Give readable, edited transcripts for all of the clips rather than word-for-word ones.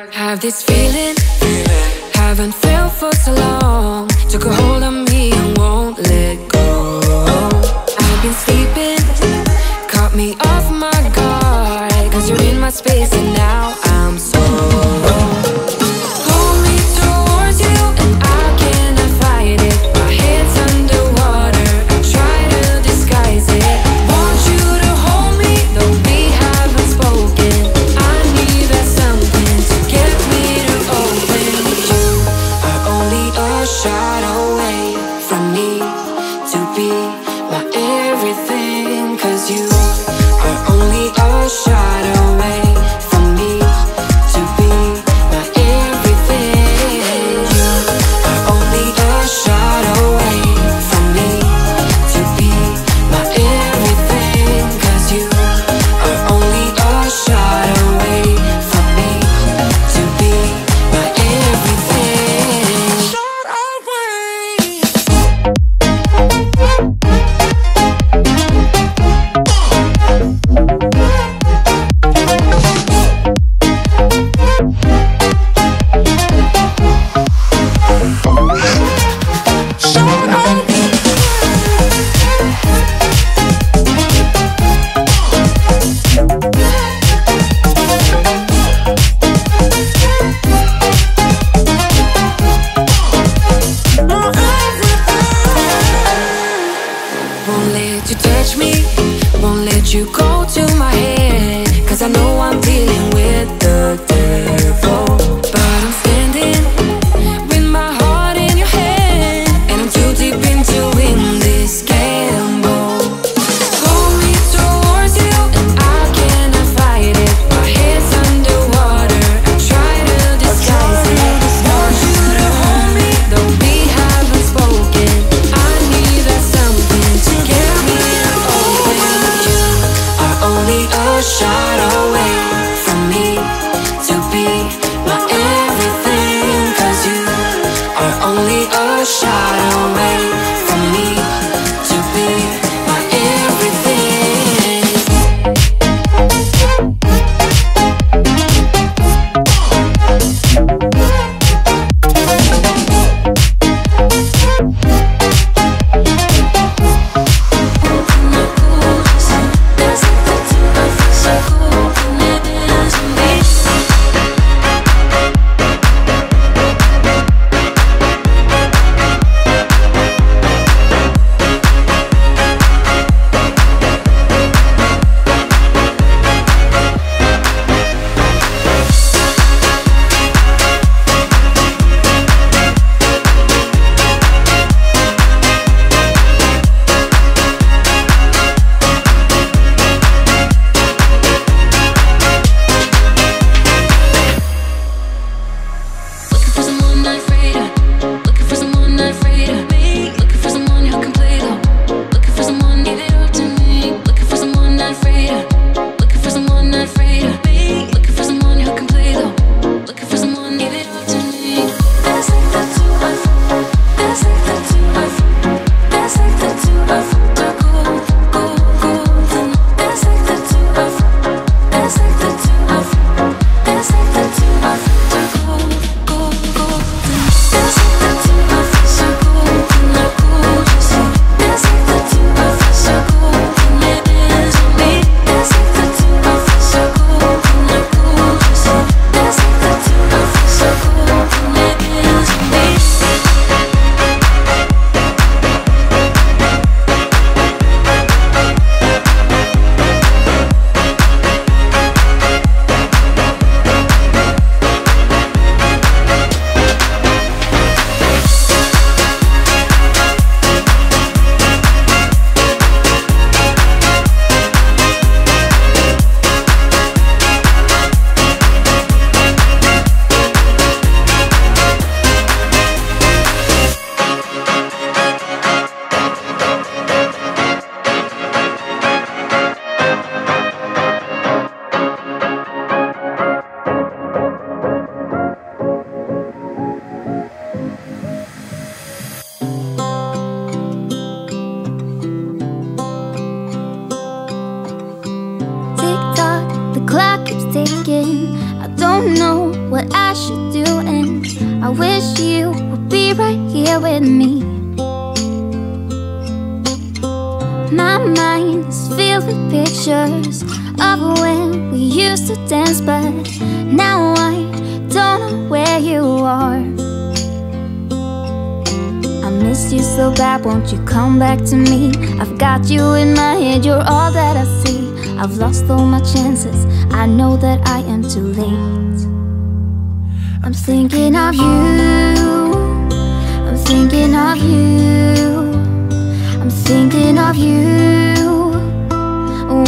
Have this feeling, haven't felt for so long. Took a hold of me and won't let go. I've been sleeping, caught me off my guard. Cause you're in my space and now I'm so pull me towards you and I cannot fight it. My head's underwater, I try to disguise it. Want you to hold me, though we haven't spoken. I need that something to get me to open. You are only a shot away from me to be my everything. Cause you are only a shot away from me to be my everything. You are only a shot away from me to be my everything. Cause you are only a shot away from me to be my everything. Shot away. Won't let you touch me, won't let you go to my head. Cause I know I'm dealing with the devil. But I'm standing with my heart in your hand, and I'm too deep into this gamble. Pull me towards you and I cannot fight it. My head's underwater, I try to disguise it. Want you to hold me, though we haven't spoken. I need that something to get me to open. You are only a shot away from me to be my everything. Cause you are only a shot away from me to be my everything. Tick tock, the clock keeps ticking. I don't know what I should do, and I wish you would be right here with me. My mind is filled with pictures of when we used to dance, but now I don't know where you are. I miss you so bad, won't you come back to me? I've got you in my head, you're all that I see. I've lost all my chances, I know that I am too late. I'm thinking of you, I'm thinking of you, I'm thinking of you,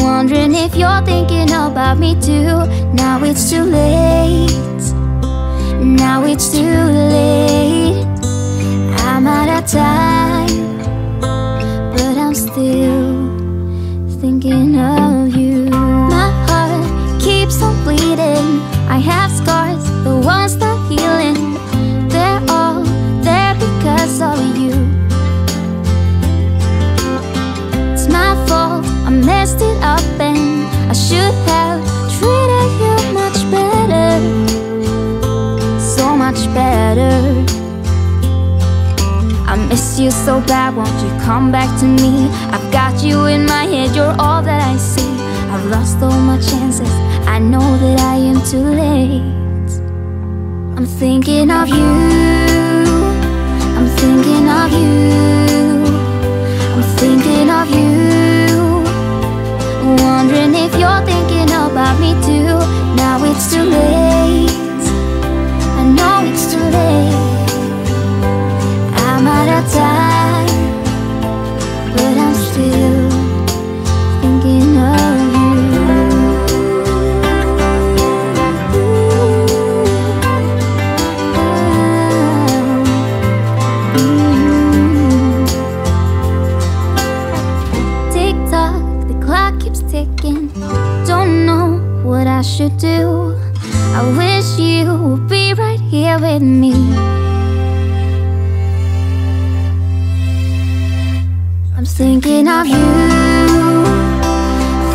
wondering if you're thinking about me too. Now it's too late, now it's too late. I'm out of time, but I'm still thinking of you. My heart keeps on bleeding, I have scars, the ones not healing. They're all there because of you. It's my fault, I messed it up, and I should have treated you much better, so much better. I miss you so bad, won't you come back to me? I've got you in my head, you're all that I see. I've lost all my chances, I know that I am too late. I'm thinking of you, I'm thinking of you, I'm thinking of you, wondering if you're thinking about me too. Now it's too late, I know it's too late. I'm out of time, but I'm still thinking of you. Tick tock, the clock keeps ticking. Don't know what I should do. I wish you would be right here with me. I'm thinking of you,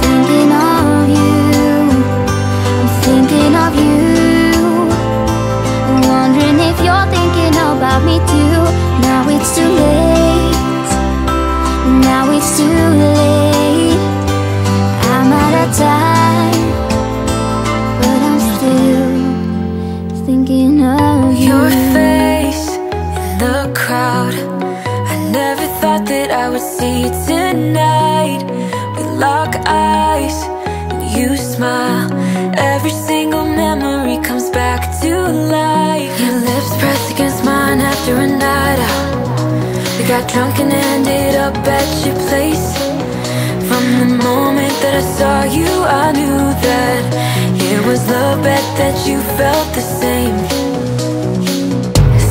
thinking of you, I'm thinking of you, wondering if you're thinking about me too. Now it's too late, now it's too late. I'm out of time, but I'm still thinking of you. Your face in the crowd, never thought that I would see you tonight. We lock eyes and you smile. Every single memory comes back to life. Your lips pressed against mine after a night out. We got drunk and ended up at your place. From the moment that I saw you, I knew that it was love, bet that you felt the same.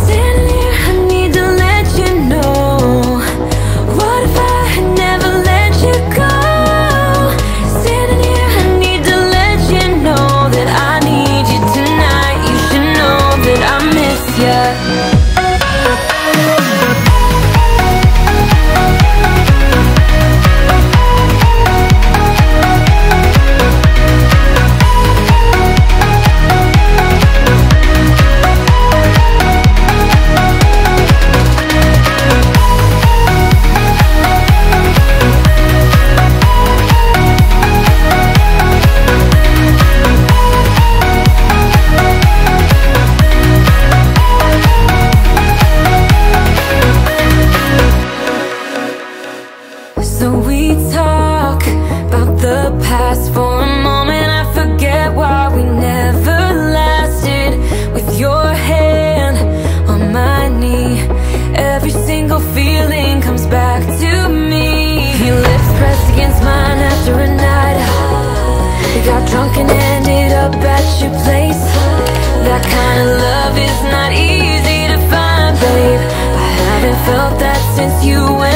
Standing here, I need to let you know, what if I had never let you go? Standing here, I need to let you know that I need you tonight. You should know that I miss you. So we talk about the past for a moment. I forget why we never lasted. With your hand on my knee, every single feeling comes back to me. Your lips pressed against mine after a night out. We got drunk and ended up at your place. That kind of love is not easy to find, babe. I haven't felt that since you went